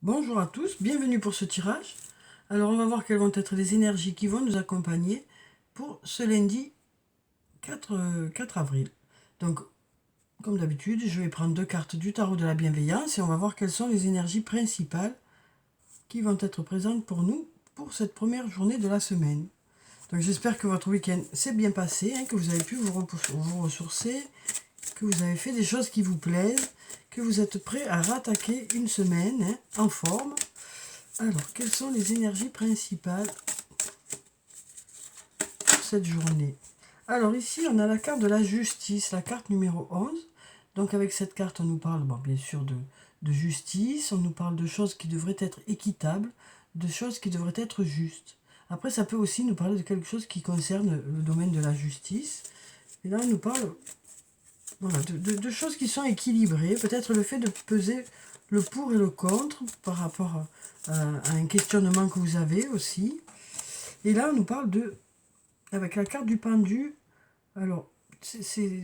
Bonjour à tous, bienvenue pour ce tirage. Alors on va voir quelles vont être les énergies qui vont nous accompagner pour ce lundi 4 avril. Donc comme d'habitude, je vais prendre 2 cartes du tarot de la bienveillance et on va voir quelles sont les énergies principales qui vont être présentes pour nous pour cette première journée de la semaine. Donc j'espère que votre week-end s'est bien passé, que vous avez pu vous ressourcer, que vous avez fait des choses qui vous plaisent, que vous êtes prêts à rattaquer une semaine en forme. Alors, quelles sont les énergies principales pour cette journée? Alors ici, on a la carte de la justice, la carte numéro 11. Donc avec cette carte, on nous parle bien sûr de justice, on nous parle de choses qui devraient être équitables, de choses qui devraient être justes. Après, ça peut aussi nous parler de quelque chose qui concerne le domaine de la justice. Et là, on nous parle voilà, de choses qui sont équilibrées. Peut-être le fait de peser le pour et le contre par rapport à un questionnement que vous avez aussi. Et là, on nous parle avec la carte du pendu. Alors,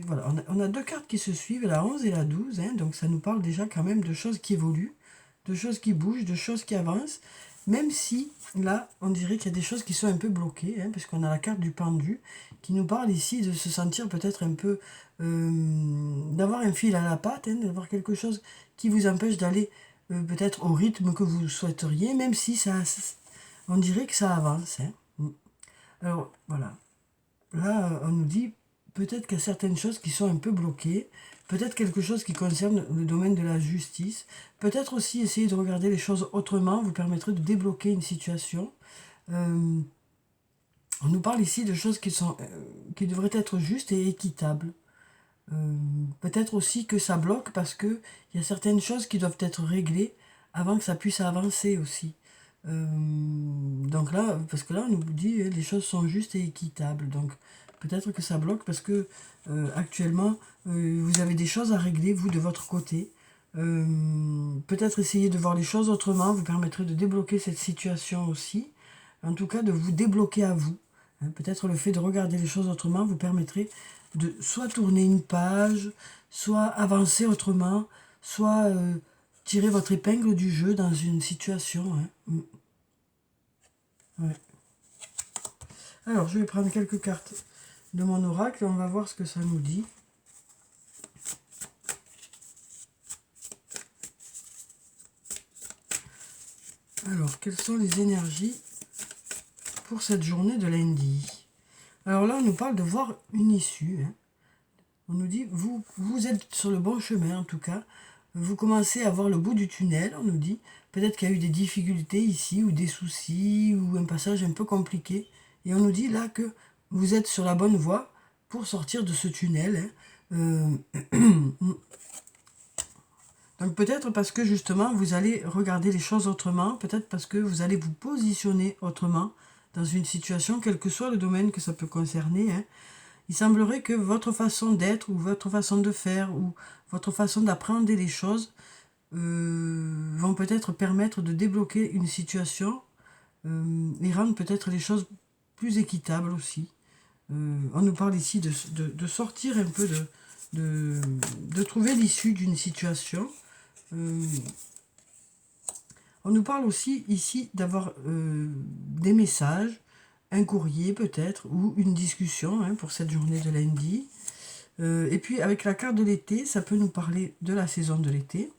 voilà, on a 2 cartes qui se suivent, la 11 et la 12. Donc, ça nous parle déjà quand même de choses qui évoluent, de choses qui bougent, de choses qui avancent. Même si, là, on dirait qu'il y a des choses qui sont un peu bloquées, parce qu'on a la carte du pendu qui nous parle ici de se sentir peut-être un peu... d'avoir un fil à la patte, d'avoir quelque chose qui vous empêche d'aller peut-être au rythme que vous souhaiteriez, même si on dirait que ça avance. Alors, voilà. Là, on nous dit peut-être qu'il y a certaines choses qui sont un peu bloquées, peut-être quelque chose qui concerne le domaine de la justice, peut-être aussi essayer de regarder les choses autrement vous permettrait de débloquer une situation. On nous parle ici de choses qui devraient être justes et équitables. Peut-être aussi que ça bloque parce qu'il y a certaines choses qui doivent être réglées avant que ça puisse avancer aussi. Donc là, parce que là, on nous dit les choses sont justes et équitables. Donc peut-être que ça bloque parce que actuellement, vous avez des choses à régler, vous, de votre côté. Peut-être essayer de voir les choses autrement vous permettrait de débloquer cette situation aussi. En tout cas, de vous débloquer à vous. Peut-être le fait de regarder les choses autrement vous permettrait de soit tourner une page, soit avancer autrement, soit tirer votre épingle du jeu dans une situation. Ouais. Alors, je vais prendre quelques cartes de mon oracle et on va voir ce que ça nous dit. Alors, quelles sont les énergies pour cette journée de lundi? Alors là, on nous parle de voir une issue. On nous dit, vous êtes sur le bon chemin en tout cas. Vous commencez à voir le bout du tunnel, on nous dit. Peut-être qu'il y a eu des difficultés ici, ou des soucis, ou un passage un peu compliqué. Et on nous dit là que vous êtes sur la bonne voie pour sortir de ce tunnel. Donc peut-être parce que justement, vous allez regarder les choses autrement. Peut-être parce que vous allez vous positionner autrement dans une situation, quel que soit le domaine que ça peut concerner. Il semblerait que votre façon d'être ou votre façon de faire ou votre façon d'apprendre les choses vont peut-être permettre de débloquer une situation et rendre peut-être les choses plus équitables aussi. On nous parle ici de sortir un peu, de trouver l'issue d'une situation. On nous parle aussi ici d'avoir des messages, un courrier peut-être, ou une discussion pour cette journée de lundi. Et puis avec la carte de l'été, ça peut nous parler de la saison de l'été.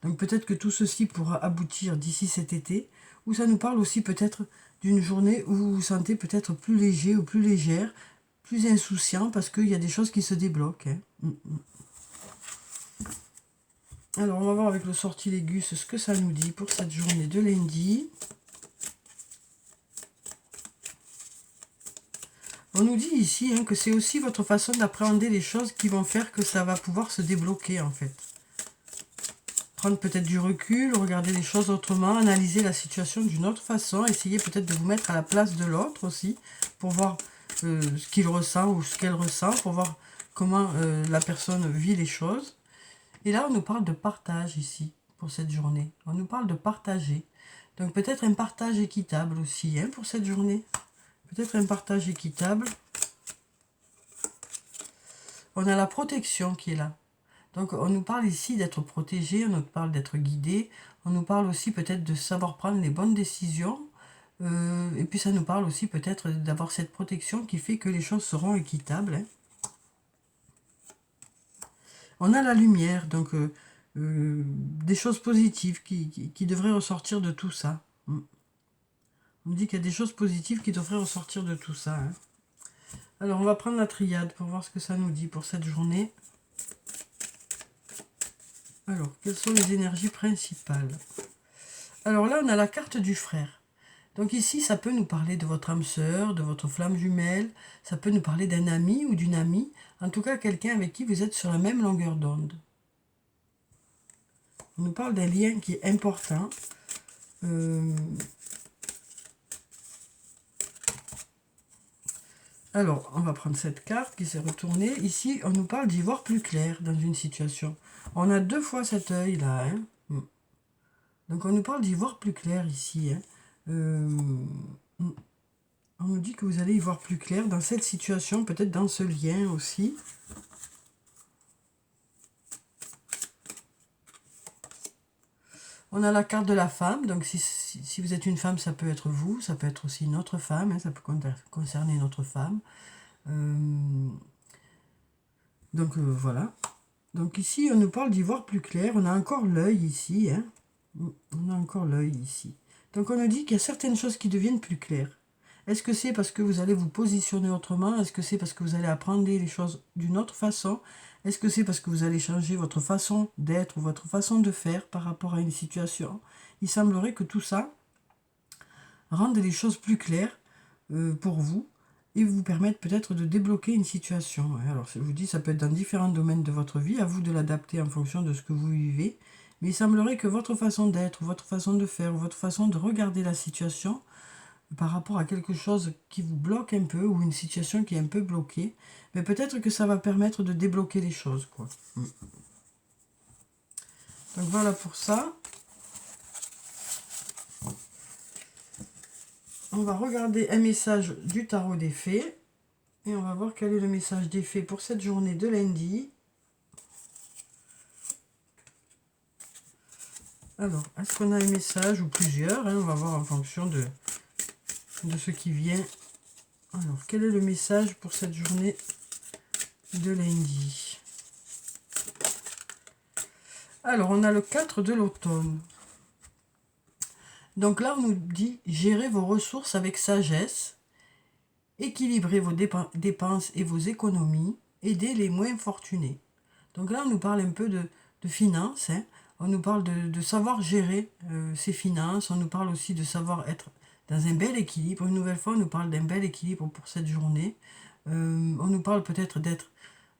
Donc peut-être que tout ceci pourra aboutir d'ici cet été, ou ça nous parle aussi peut-être d'une journée où vous vous sentez peut-être plus léger ou plus légère, plus insouciant, parce qu'il y a des choses qui se débloquent. Alors on va voir avec le sortilègus ce que ça nous dit pour cette journée de lundi. On nous dit ici que c'est aussi votre façon d'appréhender les choses qui vont faire que ça va pouvoir se débloquer en fait. Prendre peut-être du recul, regarder les choses autrement, analyser la situation d'une autre façon, essayer peut-être de vous mettre à la place de l'autre aussi, pour voir ce qu'il ressent ou ce qu'elle ressent, pour voir comment la personne vit les choses. Et là, on nous parle de partage ici, pour cette journée. On nous parle de partager. Donc peut-être un partage équitable aussi pour cette journée. Peut-être un partage équitable. On a la protection qui est là. Donc on nous parle ici d'être protégé, on nous parle d'être guidé, on nous parle aussi peut-être de savoir prendre les bonnes décisions, et puis ça nous parle aussi peut-être d'avoir cette protection qui fait que les choses seront équitables, hein. On a la lumière, donc des choses positives qui devraient ressortir de tout ça. On dit qu'il y a des choses positives qui devraient ressortir de tout ça, hein. Alors on va prendre la triade pour voir ce que ça nous dit pour cette journée. Alors, quelles sont les énergies principales? Alors là, on a la carte du frère. Donc ici, ça peut nous parler de votre âme sœur, de votre flamme jumelle, ça peut nous parler d'un ami ou d'une amie, en tout cas quelqu'un avec qui vous êtes sur la même longueur d'onde. On nous parle d'un lien qui est important. Alors, on va prendre cette carte qui s'est retournée. Ici, on nous parle d'y voir plus clair dans une situation. On a 2 fois cet œil-là, hein. Donc, on nous parle d'y voir plus clair ici, hein. On nous dit que vous allez y voir plus clair dans cette situation, peut-être dans ce lien aussi. On a la carte de la femme, donc si vous êtes une femme, ça peut être vous, ça peut être aussi une autre femme, hein, ça peut concerner une autre femme. Donc voilà. Donc ici, on nous parle d'y voir plus clair. On a encore l'œil ici, hein. On a encore l'œil ici. Donc on nous dit qu'il y a certaines choses qui deviennent plus claires. Est-ce que c'est parce que vous allez vous positionner autrement? Est-ce que c'est parce que vous allez apprendre les choses d'une autre façon? Est-ce que c'est parce que vous allez changer votre façon d'être ou votre façon de faire par rapport à une situation? Il semblerait que tout ça rende les choses plus claires pour vous et vous permette peut-être de débloquer une situation. Alors je vous dis, ça peut être dans différents domaines de votre vie, à vous de l'adapter en fonction de ce que vous vivez. Mais il semblerait que votre façon d'être, votre façon de faire, votre façon de regarder la situation par rapport à quelque chose qui vous bloque un peu ou une situation qui est un peu bloquée, mais peut-être que ça va permettre de débloquer les choses, quoi. Donc voilà pour ça. On va regarder un message du tarot des fées et on va voir quel est le message des fées pour cette journée de lundi. Alors, est-ce qu'on a un message ou plusieurs, hein? On va voir en fonction de ce qui vient. Alors, quel est le message pour cette journée de lundi? Alors, on a le 4 de l'automne. Donc là, on nous dit, gérez vos ressources avec sagesse, équilibrez vos dépenses et vos économies, aidez les moins fortunés. Donc là, on nous parle un peu de finances, hein. On nous parle de savoir gérer ses finances, on nous parle aussi de savoir être dans un bel équilibre. Une nouvelle fois, on nous parle d'un bel équilibre pour cette journée. On nous parle peut-être d'être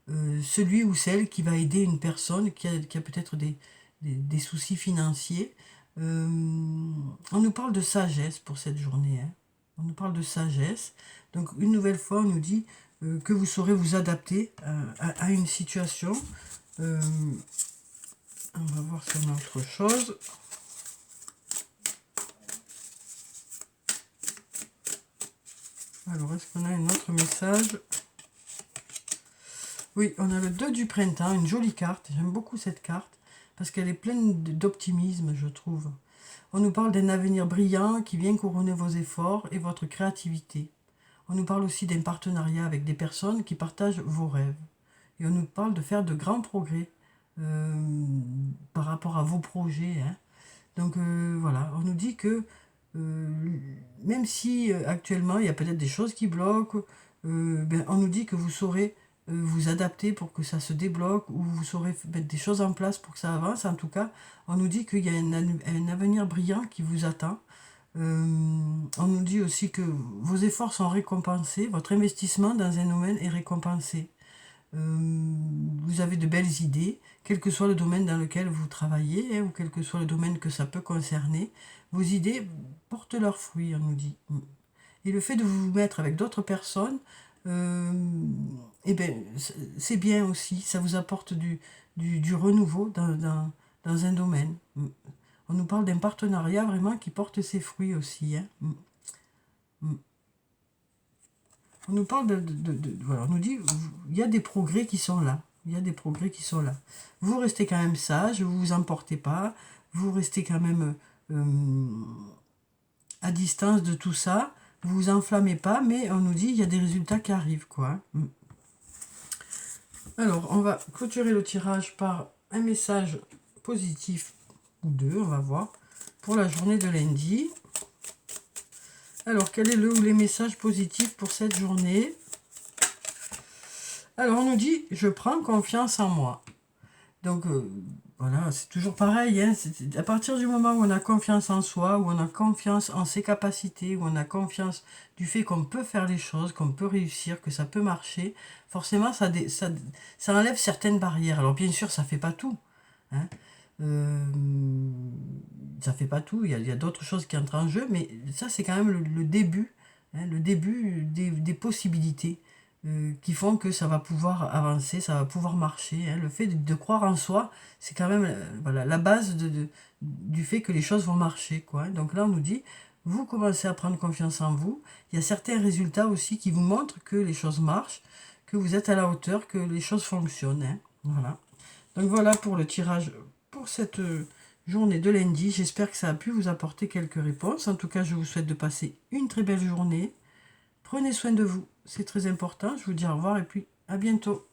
celui ou celle qui va aider une personne qui a peut-être des soucis financiers. On nous parle de sagesse pour cette journée, hein. On nous parle de sagesse. Donc une nouvelle fois, on nous dit que vous saurez vous adapter à une situation. On va voir si on a autre chose. Alors, est-ce qu'on a un autre message? Oui, on a le 2 du printemps, une jolie carte. J'aime beaucoup cette carte parce qu'elle est pleine d'optimisme, je trouve. On nous parle d'un avenir brillant qui vient couronner vos efforts et votre créativité. On nous parle aussi d'un partenariat avec des personnes qui partagent vos rêves. Et on nous parle de faire de grands progrès par rapport à vos projets, hein. Donc voilà, on nous dit que même si actuellement il y a peut-être des choses qui bloquent, on nous dit que vous saurez vous adapter pour que ça se débloque, ou vous saurez mettre des choses en place pour que ça avance. En tout cas, on nous dit qu'il y a un avenir brillant qui vous attend. On nous dit aussi que vos efforts sont récompensés, votre investissement dans un domaine est récompensé. Vous avez de belles idées, quel que soit le domaine dans lequel vous travaillez, hein, ou quel que soit le domaine que ça peut concerner. Vos idées portent leurs fruits, on nous dit. Et le fait de vous mettre avec d'autres personnes, c'est bien aussi, ça vous apporte du renouveau dans un domaine. On nous parle d'un partenariat vraiment qui porte ses fruits aussi, hein. On nous parle voilà, on nous dit il y a des progrès qui sont là. il y a des progrès qui sont là. Vous restez quand même sage, vous vous emportez pas, vous restez quand même à distance de tout ça, vous vous enflammez pas, mais on nous dit il y a des résultats qui arrivent, quoi. Alors, on va clôturer le tirage par un message positif ou deux, on va voir, pour la journée de lundi. Alors, quel est le ou les messages positifs pour cette journée? Alors, on nous dit, je prends confiance en moi. Donc, voilà, c'est toujours pareil. Hein, à partir du moment où on a confiance en soi, où on a confiance en ses capacités, où on a confiance du fait qu'on peut faire les choses, qu'on peut réussir, que ça peut marcher, forcément, ça enlève certaines barrières. Alors, bien sûr, ça ne fait pas tout. Hein. Ça fait pas tout, il y a d'autres choses qui entrent en jeu, mais ça, c'est quand même le début, hein, le début des possibilités. Qui font que ça va pouvoir avancer, ça va pouvoir marcher. Hein. Le fait de croire en soi, c'est quand même voilà, la base du fait que les choses vont marcher, quoi. Donc là, on nous dit, vous commencez à prendre confiance en vous. Il y a certains résultats aussi qui vous montrent que les choses marchent, que vous êtes à la hauteur, que les choses fonctionnent. Hein. Voilà. Donc voilà pour le tirage pour cette journée de lundi. J'espère que ça a pu vous apporter quelques réponses. En tout cas, je vous souhaite de passer une très belle journée. Prenez soin de vous, c'est très important. Je vous dis au revoir et puis à bientôt.